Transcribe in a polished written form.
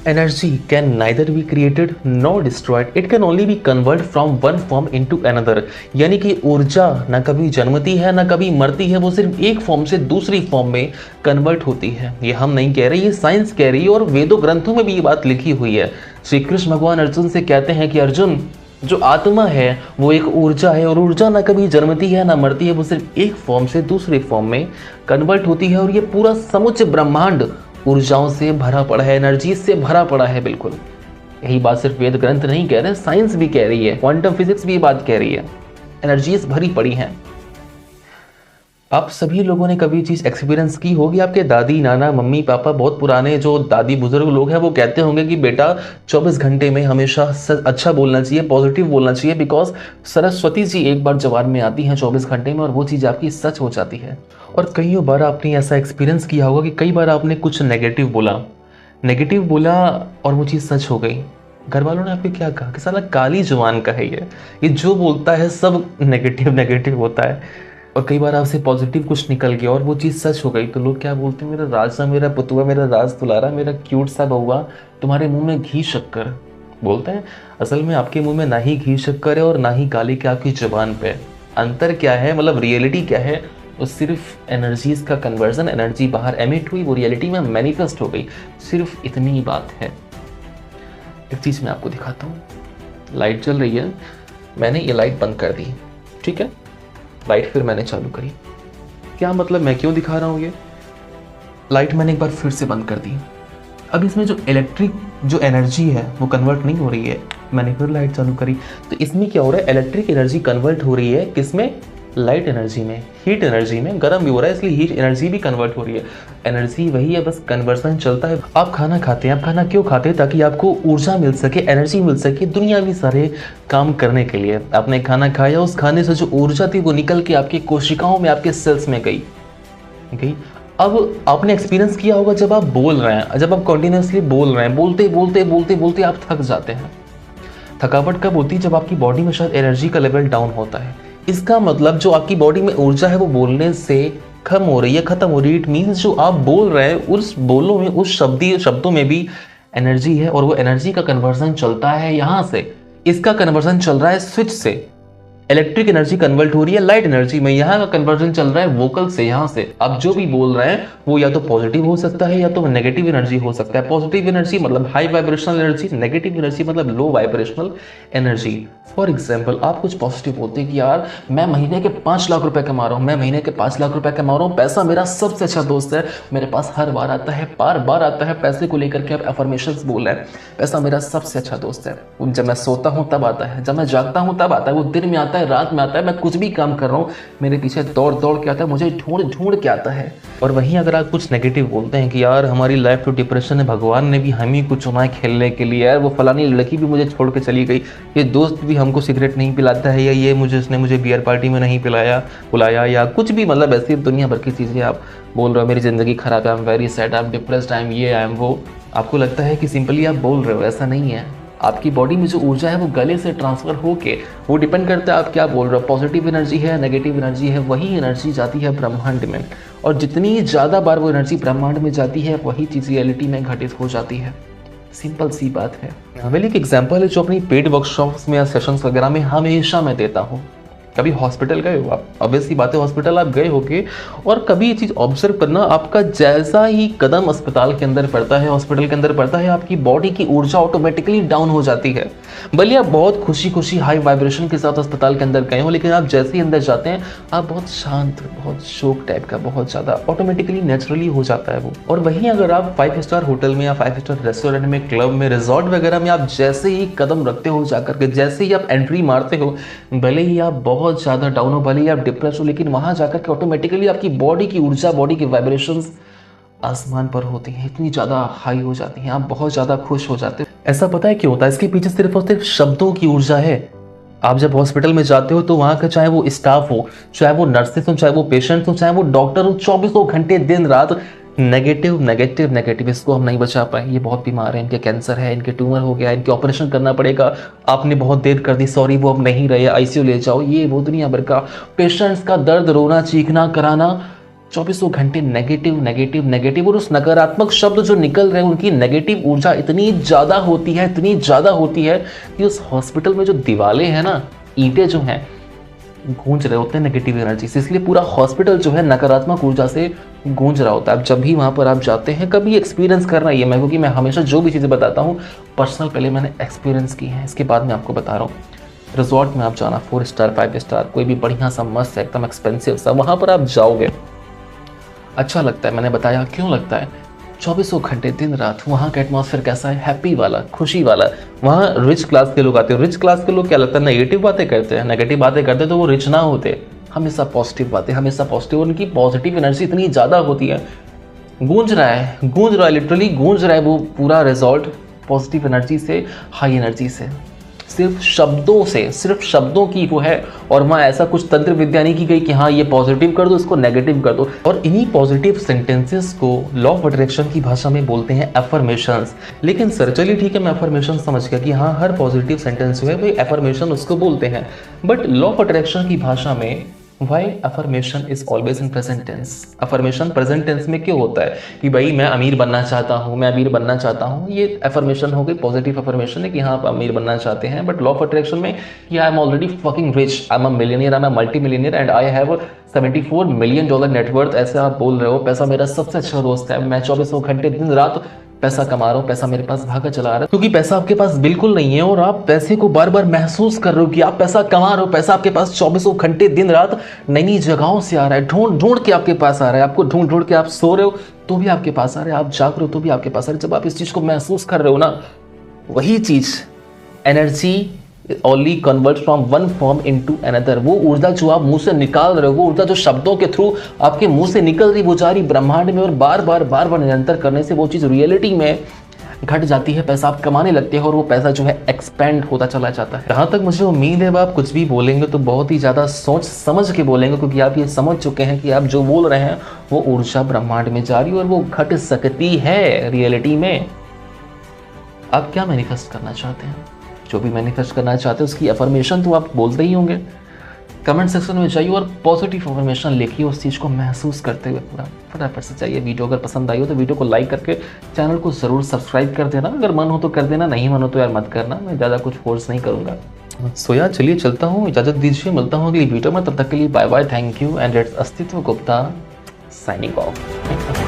Energy can neither be created nor destroyed. It can only be converted from one form into another. यानी कि ऊर्जा ना कभी जन्मती है ना कभी मरती है, वो सिर्फ एक फॉर्म से दूसरी फॉर्म में कन्वर्ट होती है। ये हम नहीं कह रहे, ये साइंस कह रही है और वेदों ग्रंथों में भी ये बात लिखी हुई है। श्री कृष्ण भगवान अर्जुन से कहते हैं कि अर्जुन, जो आत्मा है वो एक ऊर्जा है और ऊर्जा ना कभी जन्मती है ना मरती है, वो सिर्फ एक फॉर्म से दूसरे फॉर्म में कन्वर्ट होती है। और ये पूरा समुच्च ब्रह्मांड ऊर्जाओं से भरा पड़ा है, एनर्जी से भरा पड़ा है। बिल्कुल यही बात सिर्फ वेद ग्रंथ नहीं कह रहे, साइंस भी कह रही है, क्वांटम फिजिक्स भी ये बात कह रही है। एनर्जीज भरी पड़ी हैं। आप सभी लोगों ने कभी चीज़ एक्सपीरियंस की होगी। आपके दादी नाना मम्मी पापा, बहुत पुराने जो दादी बुजुर्ग लोग हैं, वो कहते होंगे कि बेटा 24 घंटे में हमेशा अच्छा बोलना चाहिए, पॉजिटिव बोलना चाहिए, बिकॉज सरस्वती जी एक बार जवान में आती हैं 24 घंटे में और वो चीज़ आपकी सच हो जाती है। और कई बार आपने ऐसा एक्सपीरियंस किया होगा कि कई बार आपने कुछ नेगेटिव बोला और वो चीज़ सच हो गई। घर वालों ने आपको क्या कहा कि साला काली जवान का है, ये जो बोलता है सब नेगेटिव होता है। और कई बार आपसे पॉजिटिव कुछ निकल गया और वो चीज़ सच हो गई, तो लोग क्या बोलते हैं, मेरा राजा, मेरा पुतुआ, मेरा राज दुलारा, मेरा क्यूट सा बउआ, तुम्हारे मुंह में घी शक्कर बोलते हैं। असल में आपके मुंह में ना ही घी शक्कर है और ना ही गाली के आपकी जुबान पे। अंतर क्या है, मतलब रियलिटी क्या है, वो सिर्फ एनर्जीज का कन्वर्जन, एनर्जी बाहर एमिट हुई, वो रियलिटी में मैनिफेस्ट हो गई, सिर्फ इतनी ही बात है। एक चीज़ मैं आपको दिखाता हूँ। लाइट चल रही है, मैंने ये लाइट बंद कर दी, ठीक है, लाइट फिर मैंने चालू करी। क्या मतलब, मैं क्यों दिखा रहा हूँ ये लाइट मैंने एक बार फिर से बंद कर दी। अब इसमें जो इलेक्ट्रिक जो एनर्जी है वो कन्वर्ट नहीं हो रही है, मैंने फिर लाइट चालू करी। तो इसमें क्या हो रहा है, इलेक्ट्रिक एनर्जी कन्वर्ट हो रही है किसमें, लाइट एनर्जी में, हीट एनर्जी में। गर्म भी हो रहा है इसलिए हीट एनर्जी भी कन्वर्ट हो रही है। एनर्जी वही है, बस कन्वर्सन चलता है। आप खाना खाते हैं, आप खाना क्यों खाते हैं, ताकि आपको ऊर्जा मिल सके, एनर्जी मिल सके दुनियावी सारे काम करने के लिए। आपने खाना खाया, उस खाने से जो ऊर्जा थी वो निकल के आपकी कोशिकाओं में, आपके सेल्स में गई। अब आपने एक्सपीरियंस किया होगा, जब आप बोल रहे हैं, जब आप कंटिन्यूसली बोल रहे हैं, बोलते आप थक जाते हैं। थकावट कब होती है, जब आपकी बॉडी में शायद एनर्जी का लेवल डाउन होता है। इसका मतलब जो आपकी बॉडी में ऊर्जा है वो बोलने से कम हो रही है, खत्म हो रही है। इट मीन्स जो आप बोल रहे हैं उस बोलों में, उस शब्दों में भी एनर्जी है और वो एनर्जी का कन्वर्जन चलता है यहाँ से। इसका कन्वर्जन चल रहा है स्विच से, इलेक्ट्रिक एनर्जी कन्वर्ट हो रही है लाइट एनर्जी में। यहाँ का कन्वर्जन चल रहा है वोकल से, यहाँ से आप जो भी बोल रहे हैं वो या तो पॉजिटिव हो सकता है या तो नेगेटिव एनर्जी हो सकता है। पॉजिटिव एनर्जी मतलब high vibrational energy, negative energy मतलब लो वाइब्रेशनल एनर्जी। फॉर एग्जाम्पल, आप कुछ पॉजिटिव बोलते हैं कि यार मैं महीने के 5 लाख रुपए कमा रहा हूँ, मैं महीने के 5 लाख रुपए कमा रहा हूँ, पैसा मेरा सबसे अच्छा दोस्त है, मेरे पास हर बार आता है, बार बार आता है। पैसे को लेकर के आप अफर्मेशंस बोल रहे हैं, पैसा मेरा सबसे अच्छा दोस्त है, जब मैं सोता हूँ तब आता है, जब मैं जागता हूँ तब आता है, वो दिन में आता है, रात में आता है, मैं कुछ भी काम कर रहा हूँ मेरे पीछे दौड़ दौड़ के आता है, मुझे ढूंढ ढूंढ के आता है। और वहीं अगर आप कुछ नेगेटिव बोलते हैं कि यार हमारी लाइफ तो डिप्रेशन है, भगवान ने भी हम ही को चुना है खेलने के लिए, यार वो फलानी लड़की भी मुझे छोड़ के चली गई, ये दोस्त भी हमको सिगरेट नहीं पिलाता है, या ये उसने मुझे बियर पार्टी में नहीं बुलाया, या कुछ भी, मतलब ऐसी दुनिया भर की चीज़ें आप बोल रहे हो। मेरी ज़िंदगी खराब है, I am very sad, I am depressed, I am ये, आई एम वो। आपको लगता है कि सिंपली आप बोल रहे हो, ऐसा नहीं है। आपकी बॉडी में जो ऊर्जा है वो गले से ट्रांसफर होके, वो डिपेंड करता है आप क्या बोल रहे हो। पॉजिटिव एनर्जी है, नेगेटिव एनर्जी है, वही एनर्जी जाती है ब्रह्मांड में, और जितनी ज़्यादा बार वो एनर्जी ब्रह्मांड में जाती है वही चीज़ रियलिटी में घटित हो जाती है। सिंपल सी बात है। हमें एक एग्जाम्पल है जो अपनी पेड वर्कशॉप्स में या सेशंस वगैरह में हमेशा मैं देता हूँ। कभी हॉस्पिटल गए हो आप, ऑब्वियसली बात है हॉस्पिटल आप गए होगे, और कभी ये चीज़ ऑब्जर्व करना, आपका जैसा ही कदम अस्पताल के अंदर पड़ता है, हॉस्पिटल के अंदर पड़ता है, आपकी बॉडी की ऊर्जा ऑटोमेटिकली डाउन हो जाती है। भले आप बहुत खुशी खुशी हाई वाइब्रेशन के साथ अस्पताल के अंदर गए हो, लेकिन आप जैसे ही अंदर जाते हैं आप बहुत शांत, बहुत शोक टाइप का, बहुत ज़्यादा ऑटोमेटिकली नेचुरली हो जाता है वो। और वहीं अगर आप 5 स्टार होटल में या 5 स्टार रेस्टोरेंट में, क्लब में, रिजॉर्ट वगैरह में आप जैसे ही कदम रखते हो जाकर के, जैसे ही आप एंट्री मारते हो, भले ही आप बहुत ज़्यादा डाउन हो, भले ही आप डिप्रेस हो, लेकिन वहाँ जाकर के ऑटोमेटिकली आपकी बॉडी की ऊर्जा, बॉडी की वाइब्रेशंस आसमान पर होती हैं, इतनी ज़्यादा हाई हो जाती हैं, आप बहुत ज़्यादा खुश हो जाते हो। ऐसा पता है क्यों होता है? इसके पीछे सिर्फ और सिर्फ शब्दों की ऊर्जा है। आप जब हॉस्पिटल में जाते हो तो वहाँ का चाहे वो स्टाफ हो, चाहे वो नर्सेस हो, चाहे वो पेशेंट्स हो, चाहे वो डॉक्टर हो, 24 घंटे दिन रात नेगेटिव नेगेटिव नेगेटिव, इसको हम नहीं बचा पाए, ये बहुत बीमार है, इनके कैंसर है, इनके ट्यूमर हो गया, इनके ऑपरेशन करना पड़ेगा, आपने बहुत देर कर दी, सॉरी वो अब नहीं रहे, आईसीयू ले जाओ, ये वो दुनिया भर का पेशेंट्स का दर्द, रोना, चीखना, कराना, 2400 घंटे नेगेटिव नेगेटिव नेगेटिव, और उस नकारात्मक शब्द जो निकल रहे हैं उनकी नेगेटिव ऊर्जा इतनी ज़्यादा होती है, इतनी ज़्यादा होती है कि उस हॉस्पिटल में जो दीवारें हैं ना, ईंटें जो हैं, गूंज रहे होते हैं नेगेटिव एनर्जी से। इसलिए पूरा हॉस्पिटल जो है नकारात्मक ऊर्जा से गूंज रहा होता है। अब जब भी वहाँ पर आप जाते हैं, कभी एक्सपीरियंस करना ही है मैं, क्योंकि मैं हमेशा जो भी चीज़ें बताता हूँ पर्सनल पहले मैंने एक्सपीरियंस की है, इसके बाद मैं आपको बता रहा हूँ। रिजॉर्ट में आप जाना, 4 स्टार 5 स्टार, कोई भी बढ़िया सा मस्त एकदम एक्सपेंसिव सा, वहाँ पर आप जाओगे अच्छा लगता है। मैंने बताया क्यों लगता है। 2400 घंटे दिन रात वहाँ का एटमॉस्फेयर कैसा है, हैप्पी वाला, खुशी वाला। वहाँ रिच क्लास के लोग आते हैं। रिच क्लास के लोग क्या लगता है, नेगेटिव बातें करते हैं, नेगेटिव बातें करते हैं तो वो रिच ना होते, हमेशा पॉजिटिव बातें, हमेशा पॉजिटिव। उनकी पॉजिटिव एनर्जी इतनी ज़्यादा होती है, गूंज रहा है लिटरली गूंज रहा है वो पूरा रिजॉर्ट पॉजिटिव एनर्जी से, हाई एनर्जी से, सिर्फ शब्दों से, सिर्फ शब्दों की वो है। और वहाँ ऐसा कुछ तंत्र विद्या नहीं की गई कि हाँ ये पॉजिटिव कर दो, इसको नेगेटिव कर दो। और इन्हीं पॉजिटिव सेंटेंसेस को लॉ ऑफ अट्रैक्शन की भाषा में बोलते हैं एफर्मेशंस। लेकिन सर चलिए ठीक है, मैं एफर्मेशन समझ गया कि हाँ हर पॉजिटिव सेंटेंस जो है वो एफर्मेशन उसको बोलते हैं, बट लॉ ऑफ अट्रैक्शन की भाषा में why affirmation is always in present tense. Affirmation present tense में क्यों होता है कि भाई मैं अमीर बनना चाहता हूँ, मैं अमीर बनना चाहता हूँ, ये अफर्मेशन हो गई, पॉजिटिव अफर्मेशन है कि हाँ आप अमीर बनना चाहते हैं। बट लॉ ऑफ अट्रैक्शन में कि I am already fucking rich, I am a millionaire, I am a multi millionaire and I have $74 million net worth, ऐसे आप बोल रहे हो, पैसा मेरा सबसे अच्छा दोस्त है, मैं 2400 घंटे दिन रात पैसा कमा रहा हूँ, पैसा मेरे पास भागा चला रहा है। क्योंकि पैसा आपके पास बिल्कुल नहीं है और आप पैसे को बार बार महसूस कर रहे हो कि आप पैसा कमा रहे हो, पैसा आपके पास 2400 घंटे दिन रात नई नई जगहों से आ रहा है, ढूंढ ढूंढ के आपके पास आ रहा है, आपको ढूंढ ढूंढ के, आप सो रहे हो तो भी आपके पास आ रहा है, आप जाग रहे हो तो भी आपके पास आ रहा है। जब आप इस चीज को महसूस कर रहे हो ना, वही चीज energy only convert from one form into another. वो ऊर्जा जो आप मुंह से निकाल रहे हो, वो ऊर्जा जो शब्दों के थ्रू आपके मुंह से निकल रही, वो जा रही ब्रह्मांड में, और बार बार निरंतर करने से वो चीज़ रियलिटी में घट जाती है, पैसा आप कमाने लगते हैं और वो पैसा जो है एक्सपेंड होता चला जाता है। जहाँ तक मुझे उम्मीद है आप कुछ भी बोलेंगे तो बहुत ही ज़्यादा सोच समझ के बोलेंगे, क्योंकि आप ये समझ चुके हैं कि आप जो बोल रहे हैं वो ऊर्जा ब्रह्मांड में जा रही है और वो घट सकती है रियलिटी में। आप क्या मैनिफेस्ट करना चाहते हैं? जो भी मैनिफेस्ट करना चाहते हैं उसकी अफर्मेशन तो आप बोलते ही होंगे। कमेंट सेक्शन में जाइए और पॉजिटिव अफर्मेशन लिखिए, उस चीज़ को महसूस करते हुए पूरा फटाफट से चाहिए। वीडियो अगर पसंद आई हो तो वीडियो को लाइक करके चैनल को ज़रूर सब्सक्राइब कर देना। अगर मन हो तो कर देना, नहीं मन हो तो यार मत करना, मैं ज़्यादा कुछ फोर्स नहीं करूँगा। सो यार चलिए चलता हूँ, इजाज़त दीजिए, मिलता हूँ अगली वीडियो में, तब तक के लिए bye bye, thank you and it's Astitva Gupta signing off.